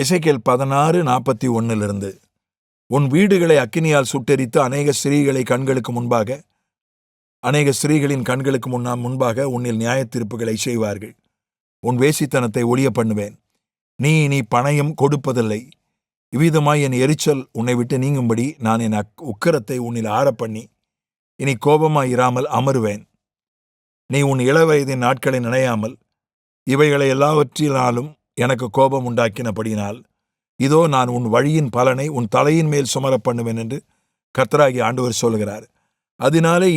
எசேக்கியேல் 16:41 உன் வீடுகளை அக்கினியால் சுட்டெரித்து அநேக ஸ்திரீகளின் கண்களுக்கு முன்பாக உன்னில் நியாயத்தீர்ப்புகளை செய்வார்கள். உன் வேசித்தனத்தை ஒழிய பண்ணுவேன். நீ இனி பணயம் கொடுப்பதில்லை. இவ்விதமாய் என் எரிச்சல் உன்னை விட்டு நீங்கும்படி நான் என் உக்கிரத்தை உன்னில் ஆறப்பண்ணி இனி கோபமாய் இராமல் அமருவேன். நீ உன் இளவயதின் நாட்களை நினையாமல் இவைகளை எல்லாவற்றினாலும் எனக்கு கோபம் உண்டாக்கினபடியினால் இதோ நான் உன் வழியின் பலனை உன் தலையின் மேல் சுமர பண்ணுவேன் என்று கர்த்தராகிய ஆண்டவர் சொல்கிறார். அதனாலே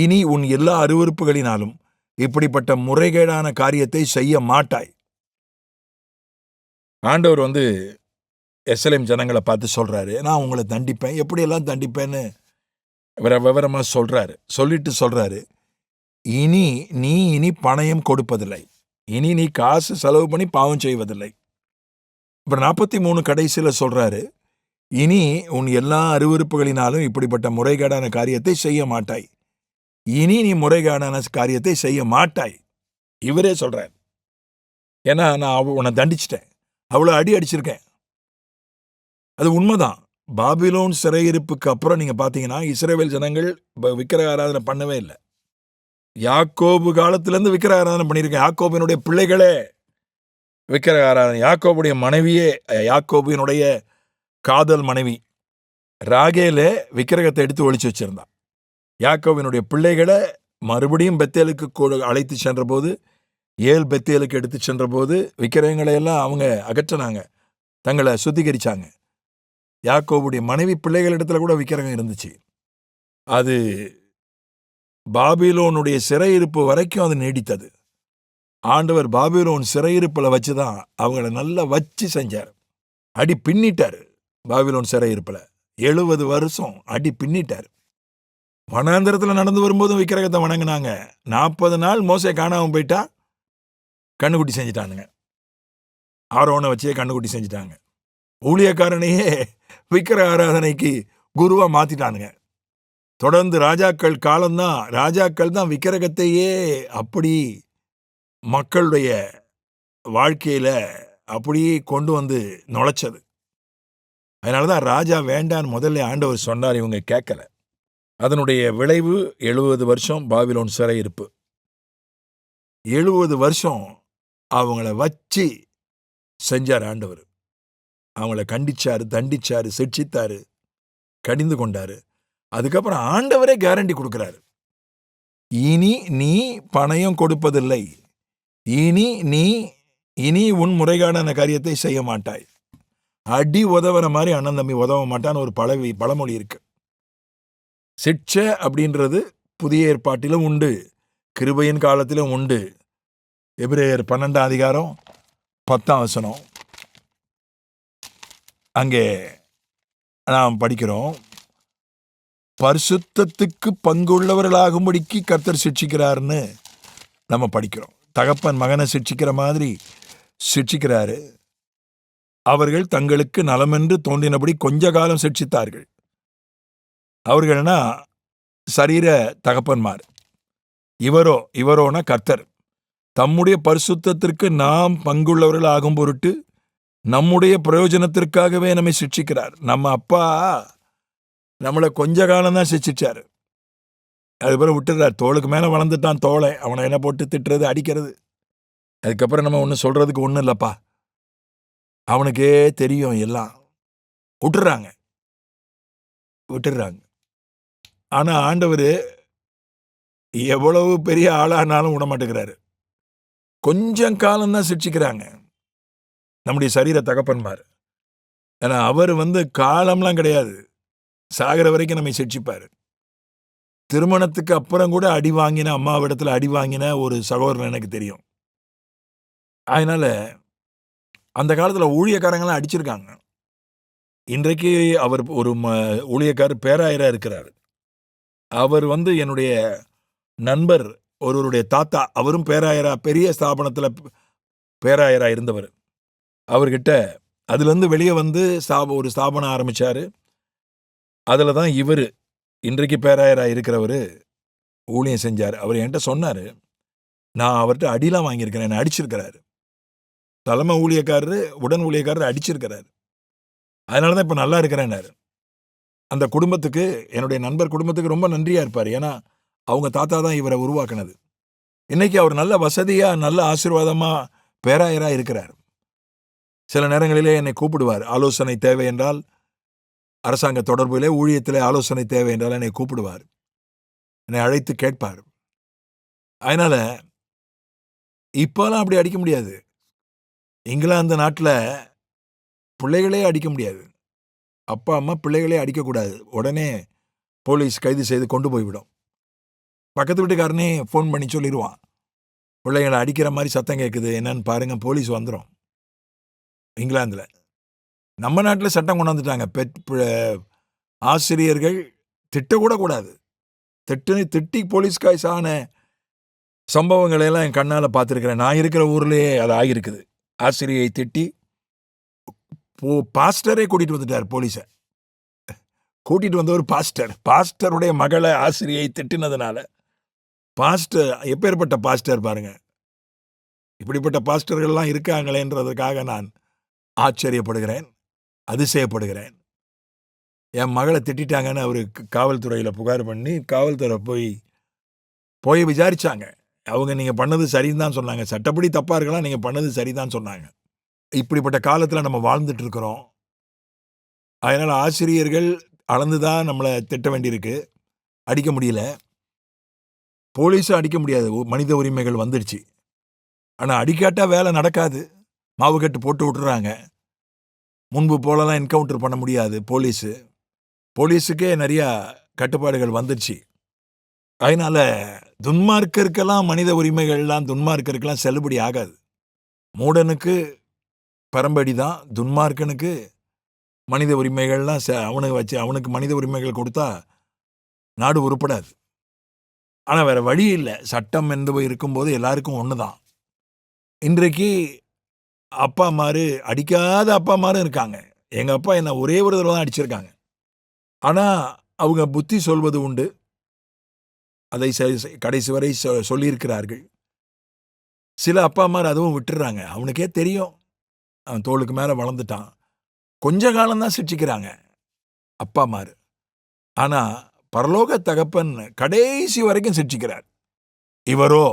இனி உன் எல்லா அருவருப்புகளினாலும் இப்படிப்பட்ட முறைகேடான காரியத்தை செய்ய மாட்டாய். ஆண்டவர் எருசலேம் ஜனங்களை பார்த்து சொல்றாரு, நான் உங்களை தண்டிப்பேன், எப்படியெல்லாம் தண்டிப்பேன்னு விவரமா சொல்றாரு. சொல்றாரு, இனி பணயம் கொடுப்பதில்லை, இனி நீ காசு செலவு பண்ணி பாவம் செய்வதில்லை. அப்புறம் 43 கடைசியில் சொல்றாரு, இனி உன் எல்லா அருவருப்புகளினாலும் இப்படிப்பட்ட முறைகேடான காரியத்தை செய்ய மாட்டாய். இனி நீ முறைகேடான காரியத்தை செய்ய மாட்டாய். இவரே சொல்றார். ஏன்னா நான் உன்னை தண்டிச்சிட்டேன், அவ்வளோ அடிச்சிருக்கேன். அது உண்மைதான். பாபிலோன் சிறையிருப்புக்கு அப்புறம் நீங்க பார்த்தீங்கன்னா இஸ்ரவேல் ஜனங்கள் விக்கிரக ஆராதனை பண்ணவே இல்லை. யாக்கோபு காலத்திலேருந்து விக்கிரக ஆராதனை பண்ணியிருக்கேன். யாக்கோபினுடைய பிள்ளைகளே விக்கிரக ஆராதனை. யாக்கோபுடைய மனைவியே, யாக்கோபினுடைய காதல் மனைவி ராகேலே விக்கிரகத்தை எடுத்து ஒழிச்சு வச்சிருந்தான். யாக்கோபினுடைய பிள்ளைகளை மறுபடியும் பெத்தேலுக்கு அழைத்து சென்ற போது, பெத்தேலுக்கு எடுத்து சென்ற போது விக்கிரகங்களை எல்லாம் அவங்க அகற்றினாங்க, தங்களை சுத்திகரிச்சாங்க. யாக்கோபுடைய மனைவி பிள்ளைகளிடத்துல கூட விக்கிரகம் இருந்துச்சு. அது பாபிலோனுடைய சிறையிருப்பு வரைக்கும் அது நீடித்தது. ஆண்டவர் பாபிலோன் சிறையிருப்பில் வச்சுதான் அவங்கள நல்லா வச்சு செஞ்சார். அடி பின்னிட்டார். பாபிலோன் சிறையிருப்பில் 70 வருஷம் அடி பின்னிட்டார். வனாந்திரத்தில் நடந்து வரும்போதும் விக்கிரகத்தை வணங்கினாங்க. 40 நாள் மோசே காணாமல் போயிட்டா கண்ணுக்குட்டி செஞ்சிட்டானுங்க. ஆரோனை வச்சே கண்ணுக்குட்டி செஞ்சிட்டாங்க. ஊழியக்காரனையே விக்கிரக ஆராதனைக்கு குருவா மாத்திட்டானுங்க. தொடர்ந்து ராஜாக்கள் தான் விக்கிரகத்தையே அப்படி மக்களுடைய வாழ்க்கையில அப்படியே கொண்டு வந்து நுழைச்சது. அதனாலதான் ராஜா வேண்டான்னு முதல்ல ஆண்டவர் சொன்னார், இவங்க கேட்கல. அதனுடைய விளைவு 70 வருஷம் பாபிலோன் சிறையிருப்பு. 70 வருஷம் அவங்கள வச்சு செஞ்சார் ஆண்டவர். அவங்கள கண்டிச்சாரு, தண்டிச்சாரு, சிட்சித்தாரு, கடிந்து கொண்டாரு. அதுக்கப்புறம் ஆண்டவரே கேரண்டி கொடுக்கிறாரு, இனி நீ பணயம் கொடுப்பதில்லை, இனி உன் முறைகேடான காரியத்தை செய்ய மாட்டாய். அடி உதவுற மாதிரி அண்ணன் தம்பி உதவ மாட்டான்னு ஒரு பழமொழி இருக்கு. சிட்சை அப்படின்றது புதிய ஏற்பாட்டிலும் உண்டு, கிருபையின் காலத்திலும் உண்டு. எபிரேயர் 12:10 அங்கே நாம் படிக்கிறோம், பரிசுத்தத்துக்கு பங்குள்ளவர்களாகும்படிக்கு கர்த்தர் சிட்சிக்கிறார்னு நம்ம படிக்கிறோம். தகப்பன் மகனை சிட்சிக்கிற மாதிரி சிட்சிக்கிறாரு. அவர்கள் தங்களுக்கு நலமென்று தோன்றினபடி கொஞ்ச காலம் சிட்சித்தார்கள். அவர்கள்னா சரீர தகப்பன்மார். இவரோனா கர்த்தர் தம்முடைய பரிசுத்தத்திற்கு நாம் பங்குள்ளவர்கள் ஆகும் பொருட்டு நம்முடைய பிரயோஜனத்திற்காகவே நம்மை சிட்சிக்கிறார். நம்ம அப்பா நம்மளை கொஞ்ச காலம் தான் சிட்சிச்சாரு, அதுக்கப்புறம் விட்டுறார். தோளுக்கு மேலே வளர்ந்துட்டான் தோளை, அவனை என்ன போட்டு திட்டுறது, அடிக்கிறது. அதுக்கப்புறம் நம்ம ஒன்றும் சொல்றதுக்கு ஒன்றும் இல்லைப்பா, அவனுக்கே தெரியும் எல்லாம். விட்டுறாங்க. ஆனா ஆண்டவர் எவ்வளவு பெரிய ஆளானாலும் விட மாட்டேங்கிறாரு. கொஞ்சம் காலம்தான் சிட்சிக்கிறாங்க நம்முடைய சரீர தகப்பன்மார். ஏன்னா அவர் காலம்லாம் கிடையாது, சாகிற வரைக்கும் நம்மை சிட்சிப்பார். திருமணத்துக்கு அப்புறம் கூட அடி வாங்கின, அம்மாவிடத்துல அடி வாங்கின ஒரு சகோதரன் எனக்கு தெரியும். அதனால அந்த காலத்துல ஊழியக்காரங்களாம் அடிச்சிருக்காங்க. இன்றைக்கு அவர் ஒரு ஊழியக்காரர் பேராயரா இருக்கிறார். அவர் என்னுடைய நண்பர் ஒருவருடைய தாத்தா, அவரும் பேராயரா, பெரிய ஸ்தாபனத்துல பேராயரா இருந்தவர். அவர்கிட்ட அதுலேருந்து வெளியே ஒரு ஸ்தாபனம் ஆரம்பிச்சாரு. அதில் தான் இவர் இன்றைக்கு பேராயராக இருக்கிறவர் ஊழியம் செஞ்சார். அவர் என்கிட்ட சொன்னார், நான் அவர்கிட்ட அடிலாம் வாங்கியிருக்கிறேன், என்னை அடிச்சிருக்கிறாரு. தலைமை ஊழியக்காரரு உடன் ஊழியக்காரர் அடிச்சிருக்கிறாரு. அதனால தான் இப்போ நல்லா இருக்கிறேன்னாரு. அந்த குடும்பத்துக்கு, என்னுடைய நண்பர் குடும்பத்துக்கு ரொம்ப நன்றியாக இருப்பார். ஏன்னா அவங்க தாத்தா தான் இவரை உருவாக்குனது. இன்னைக்கு அவர் நல்ல வசதியாக நல்ல ஆசீர்வாதமாக பேராயராக இருக்கிறார். சில நேரங்களிலே என்னை கூப்பிடுவார். ஆலோசனை தேவை என்றால், அரசாங்க தொடர்பிலே ஊழியத்திலே ஆலோசனை தேவை என்றால் என்னை கூப்பிடுவார். என்னை அழைத்து கேட்பார். அதனால இப்போலாம் அப்படி அடிக்க முடியாது. இங்கிலாந்து நாட்டில் பிள்ளைகளே அடிக்க முடியாது. அப்பா அம்மா பிள்ளைகளே அடிக்கக்கூடாது. உடனே போலீஸ் கைது செய்து கொண்டு போய்விடும். பக்கத்து வீட்டுக்காரனே ஃபோன் பண்ணி சொல்லிடுவான், பிள்ளைங்களை அடிக்கிற மாதிரி சத்தம் கேட்குது, என்னன்னு பாருங்க, போலீஸ் வந்துடும். இங்கிலாந்தில். நம்ம நாட்டில் சட்டம் கொண்டாந்துட்டாங்க. ஆசிரியர்கள் திட்டக்கூட கூடாது. திட்டி போலீஸ் காய்ஸ் ஆன சம்பவங்களையெல்லாம் என் கண்ணால் பார்த்துருக்கிறேன். நான் இருக்கிற ஊர்லேயே அது ஆகியிருக்குது. ஆசிரியை திட்டி பாஸ்டரே கூட்டிகிட்டு வந்துட்டார். போலீஸை கூட்டிகிட்டு வந்தவர் பாஸ்டருடைய மகளை ஆசிரியை திட்டினதுனால பாஸ்டர், எப்பேற்பட்ட பாஸ்டர் பாருங்க. இப்படிப்பட்ட பாஸ்டர்கள்லாம் இருக்காங்களேன்றதுக்காக நான் ஆச்சரியப்படுகிறேன், அதிசயப்படுகிறேன். என் மகளை திட்டாங்கன்னு அவரு காவல்துறையில் புகார் பண்ணி காவல்துறை போய் விசாரிச்சாங்க. அவங்க நீங்கள் பண்ணது சரின்னு தான் சொன்னாங்க. சட்டப்படி தப்பாக இருக்கலாம், நீங்கள் பண்ணது சரிதான் சொன்னாங்க. இப்படிப்பட்ட காலத்தில் நம்ம வாழ்ந்துட்டு இருக்கிறோம். அதனால் ஆசிரியர்கள் அளந்து தான் நம்மளை திட்ட வேண்டியிருக்கு. அடிக்க முடியல. போலீஸும் அடிக்க முடியாது. மனித உரிமைகள் வந்துடுச்சு. ஆனால் அடிக்காட்டா வேலை நடக்காது. மாவு கட்டு போட்டு விட்டுறாங்க. முன்பு போலலாம் என்கவுண்டர் பண்ண முடியாது. போலீஸுக்கே நிறையா கட்டுப்பாடுகள் வந்துடுச்சு. அதனால் துன்மார்க்கருக்கெல்லாம் மனித உரிமைகள்லாம் துன்மார்க்கருக்கெல்லாம் செல்லுபடி ஆகாது. மூடனுக்கு பரம்படி தான். துன்மார்க்கனுக்கு மனித உரிமைகள்லாம் அவனுக்கு மனித உரிமைகள் கொடுத்தா நாடு உருப்படாது. ஆனால் வேறு வழி இல்லை. சட்டம் என்பது இருக்கும்போது எல்லாருக்கும் ஒன்று தான். இன்றைக்கு அப்பா அம்மாரு, அடிக்காத அப்பா அம்மாரும் இருக்காங்க. எங்கள் அப்பா என்னை ஒரே ஒரு தடவை தான் அடிச்சிருக்காங்க. ஆனால் அவங்க புத்தி சொல்வது உண்டு. அதை கடைசி வரை சொல்லியிருக்கிறார்கள். சில அப்பா அம்மார் அதுவும் விட்டுடுறாங்க. அவனுக்கே தெரியும், அவன் தோளுக்கு மேலே வளர்ந்துட்டான். கொஞ்ச காலம்தான் சிரிச்சிக்கிறாங்க அப்பா அம்மார். ஆனால் பரலோக தகப்பன் கடைசி வரைக்கும் சிரிச்சிக்கிறார். இவரோ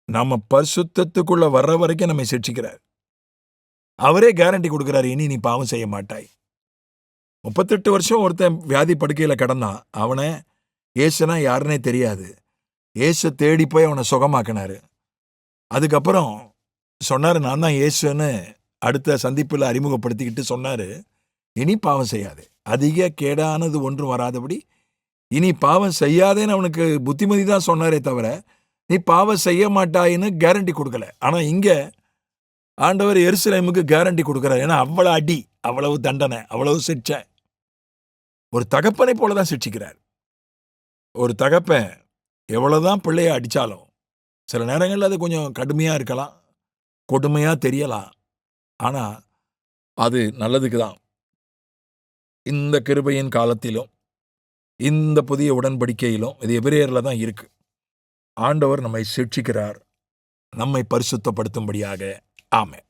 நம்ம பரிசுத்தத்துக்குள்ள வர்ற வரைக்கும் நம்மை சிரிச்சிக்கிறார். அவரே கேரண்டி கொடுக்கிறார், இனி நீ பாவம் செய்ய மாட்டாய். 38 வருஷம் ஒருத்தன் வியாதி படுக்கையில் கிடந்தான். அவனை ஏசுனா யாருன்னே தெரியாது. ஏசு தேடி போய் அவனை சுகமாக்கினாரு. அதுக்கப்புறம் சொன்னார், நான் தான் ஏசுன்னு அடுத்த சந்திப்பில் அறிமுகப்படுத்திக்கிட்டு சொன்னார், இனி பாவம் செய்யாது, அதிக கேடானது ஒன்றும் வராதபடி இனி பாவம் செய்யாதேன்னு அவனுக்கு புத்திமதி தான் சொன்னாரே தவிர நீ பாவம் செய்ய மாட்டாயின்னு கேரண்டி கொடுக்கல. ஆனால் இங்கே ஆண்டவர் எருசலேமுக்கு கேரண்டி கொடுக்குறார். ஏன்னா அவ்வளவு அடி, அவ்வளவு தண்டனை, அவ்வளவு சிக்ஷை. ஒரு தகப்பனை போல தான் சிக்ஷிக்கிறார். ஒரு தகப்பன் எவ்வளோதான் பிள்ளைய அடித்தாலும் சில நேரங்களில் அது கொஞ்சம் கடுமையாக இருக்கலாம், கொடுமையாக தெரியலாம். ஆனால் அது நல்லதுக்கு தான். இந்த கிருபையின் காலத்திலும் இந்த புதிய உடன்படிக்கையிலும் இது எபிரேயரில் தான் இருக்கு. ஆண்டவர் நம்மை சிக்ஷிக்கிறார், நம்மை பரிசுத்தப்படுத்தும்படியாக. ஆமென்.